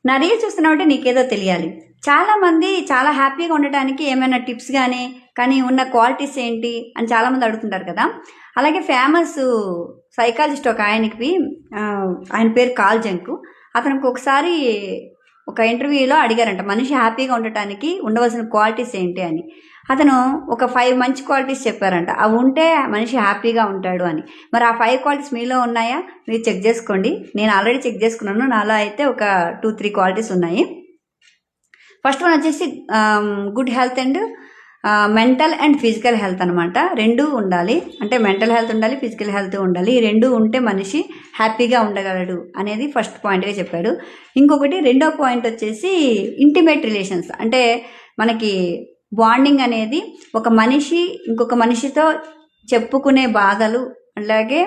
నా రీల్ చూస్తున్నావంటే నీకేదో తెలియాలి. చాలామంది చాలా హ్యాపీగా ఉండటానికి ఏమైనా టిప్స్ కానీ ఉన్న క్వాలిటీస్ ఏంటి అని చాలామంది అడుగుతుంటారు కదా. అలాగే ఫేమస్ సైకాలజిస్ట్ ఒక ఆయన పేరు కాల్ జంక్. అతనికి ఒకసారి ఒక ఇంటర్వ్యూలో అడిగారంట మనిషి హ్యాపీగా ఉండటానికి ఉండవలసిన క్వాలిటీస్ ఏంటి అని. అతను ఒక 5 మంచి క్వాలిటీస్ చెప్పారంట. అవి ఉంటే మనిషి హ్యాపీగా ఉంటాడు అని. మరి ఆ 5 క్వాలిటీస్ మీలో ఉన్నాయా? మీరు చెక్ చేసుకోండి. నేను ఆల్రెడీ చెక్ చేసుకున్నాను. నాలో అయితే ఒక 2-3 క్వాలిటీస్ ఉన్నాయి. ఫస్ట్ వన్ వచ్చేసి good health and mental and physical health అనమాట. రెండూ ఉండాలి. అంటే మెంటల్ హెల్త్ ఉండాలి, ఫిజికల్ హెల్త్ ఉండాలి. ఈ రెండు ఉంటే మనిషి హ్యాపీగా ఉండగలడు అనేది ఫస్ట్ పాయింట్గా చెప్పాడు. ఇంకొకటి రెండో పాయింట్ వచ్చేసి ఇంటిమేట్ రిలేషన్స్. అంటే మనకి బాండింగ్ అనేది ఒక మనిషి ఇంకొక మనిషితో చెప్పుకునే బాధలు, అలాగే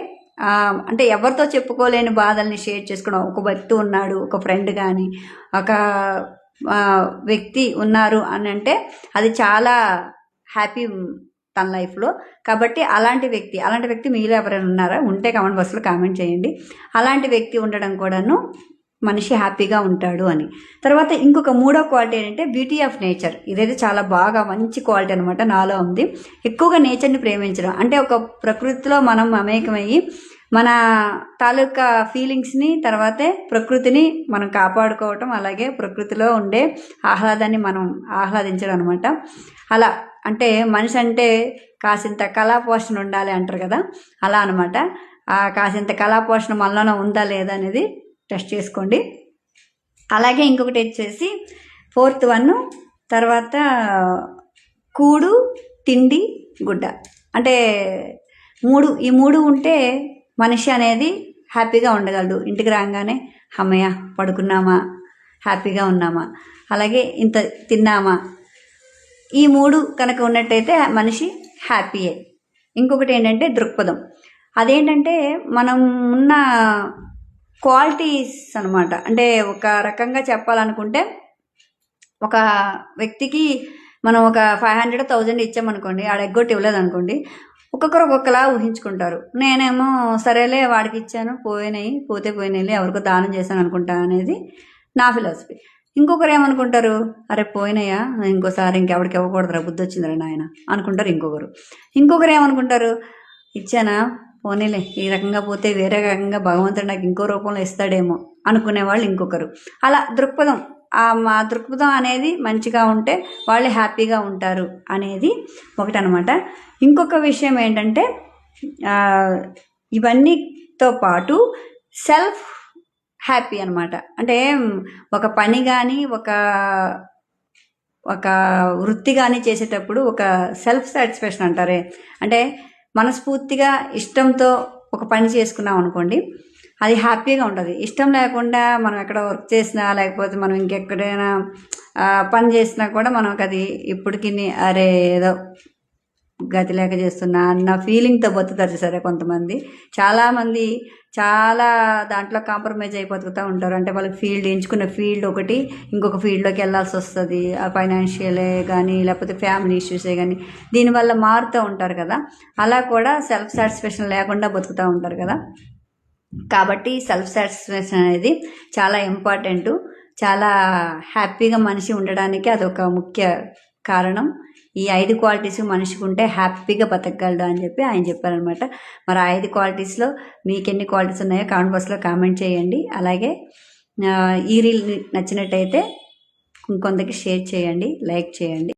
అంటే ఎవరితో చెప్పుకోలేని బాధల్ని షేర్ చేసుకోవడం. ఒక వ్యక్తి ఉన్నాడు, ఒక ఫ్రెండ్ కానీ ఒక వ్యక్తి ఉన్నారు అని అంటే అది చాలా హ్యాపీ తన లైఫ్లో. కాబట్టి అలాంటి వ్యక్తి మీలో ఎవరైనా ఉన్నారా? ఉంటే కామెంట్ బాక్స్లో కామెంట్ చేయండి. అలాంటి వ్యక్తి ఉండడం కూడాను మనిషి హ్యాపీగా ఉంటాడు అని. తర్వాత ఇంకొక మూడో క్వాలిటీ ఏంటంటే బ్యూటీ ఆఫ్ నేచర్. ఇదైతే చాలా బాగా మంచి క్వాలిటీ అనమాట, నాలో ఉంది. ఎక్కువగా నేచర్ని ప్రేమించడం. అంటే ఒక ప్రకృతిలో మనం మమేకమయ్యి మన తాలూకా ఫీలింగ్స్ని, తర్వాతే ప్రకృతిని మనం కాపాడుకోవటం, అలాగే ప్రకృతిలో ఉండే ఆహ్లాదాన్ని మనం ఆహ్లాదించడం అనమాట. అలా అంటే మనిషి అంటే కాసింత కళాపోషణ ఉండాలి అంటారు కదా, అలా అనమాట. ఆ కాసింత కళాపోషణ మనలోనే ఉందా లేదా అనేది టెస్ట్ చేసుకోండి. అలాగే ఇంకొకటి వచ్చేసి 4th వన్, తర్వాత కూడు, తిండి, గుడ్డ. అంటే ఈ మూడు ఉంటే మనిషి అనేది హ్యాపీగా ఉండగలడు. ఇంటికి రాగానే అమ్మయ్య పడుకున్నామా, హ్యాపీగా ఉన్నామా, అలాగే ఇంత తిన్నామా, ఈ 3 కనుక ఉన్నట్టయితే మనిషి హ్యాపీయే. ఇంకొకటి ఏంటంటే దృక్పథం. అదేంటంటే మనం ఉన్న క్వాలిటీస్ అనమాట. అంటే ఒక రకంగా చెప్పాలనుకుంటే ఒక వ్యక్తికి మనం ఒక 500,000 ఇచ్చామనుకోండి, ఆడ ఎగ్గొట్టి ఇవ్వలేదు అనుకోండి, ఒక్కొక్కరు ఒక్కొక్కలా ఊహించుకుంటారు. నేనేమో సరేలే వాడికి ఇచ్చాను, పోతే పోయినాయి, ఎవరికో దానం చేశాను అనుకుంటా అనేది నా ఫిలాసఫీ. ఇంకొకరు ఏమనుకుంటారు, అరే పోయినాయా, ఇంకోసారి ఇంకెవరికి ఇవ్వకూడదురా, బుద్ధి వచ్చిందిరా నాయన అనుకుంటారు. ఇంకొకరు ఏమనుకుంటారు, ఇచ్చానా పోనీలే, ఈ రకంగా పోతే వేరే రకంగా భగవంతుడు నాకు ఇంకో రూపంలో ఇస్తాడేమో అనుకునేవాళ్ళు ఇంకొకరు. అలా దృక్పథం, మా దృక్పథం అనేది మంచిగా ఉంటే వాళ్ళు హ్యాపీగా ఉంటారు అనేది ఒకటనమాట. ఇంకొక విషయం ఏంటంటే ఇవన్నీతో పాటు సెల్ఫ్ హ్యాపీ అనమాట. అంటే ఒక పని కానీ ఒక వృత్తి కానీ చేసేటప్పుడు ఒక సెల్ఫ్ సాటిస్ఫాక్షన్ అంటారే, అంటే మనస్ఫూర్తిగా ఇష్టంతో ఒక పని చేసుకున్నాం అనుకోండి, అది హ్యాపీగా ఉంటుంది. ఇష్టం లేకుండా మనం ఎక్కడ వర్క్ చేసినా, లేకపోతే మనం ఇంకెక్కడైనా పని చేసినా కూడా మనకు అది ఇప్పటికి అరే ఏదో గతి లేక చేస్తున్నా అన్న ఫీలింగ్తో బతుకుతారు సరే కొంతమంది. చాలామంది చాలా దాంట్లో కాంప్రమైజ్ అయిపోతూ ఉంటారు. అంటే వాళ్ళకి ఎంచుకున్న ఫీల్డ్ ఒకటి, ఇంకొక ఫీల్డ్లోకి వెళ్ళాల్సి వస్తుంది. ఆ ఫైనాన్షియలే కానీ లేకపోతే ఫ్యామిలీ ఇష్యూసే కానీ దీనివల్ల మారుతూ ఉంటారు కదా. అలా కూడా సెల్ఫ్ సాటిస్ఫాక్షన్ లేకుండా బతుకుతూ ఉంటారు కదా. కాబట్టి సెల్ఫ్ సాటిస్ఫాక్షన్ అనేది చాలా ఇంపార్టెంటు. చాలా హ్యాపీగా మనిషి ఉండడానికి అదొక ముఖ్య కారణం. ఈ 5 క్వాలిటీస్ మనిషికి ఉంటే హ్యాపీగా బతకగలడు అని చెప్పి ఆయన చెప్పారనమాట. మరి 5 క్వాలిటీస్లో మీకు ఎన్ని క్వాలిటీస్ ఉన్నాయో కామెంట్ బాక్స్లో కామెంట్ చేయండి. అలాగే ఈ రీల్ నచ్చినట్టయితే ఇంకొందరికి షేర్ చేయండి, లైక్ చేయండి.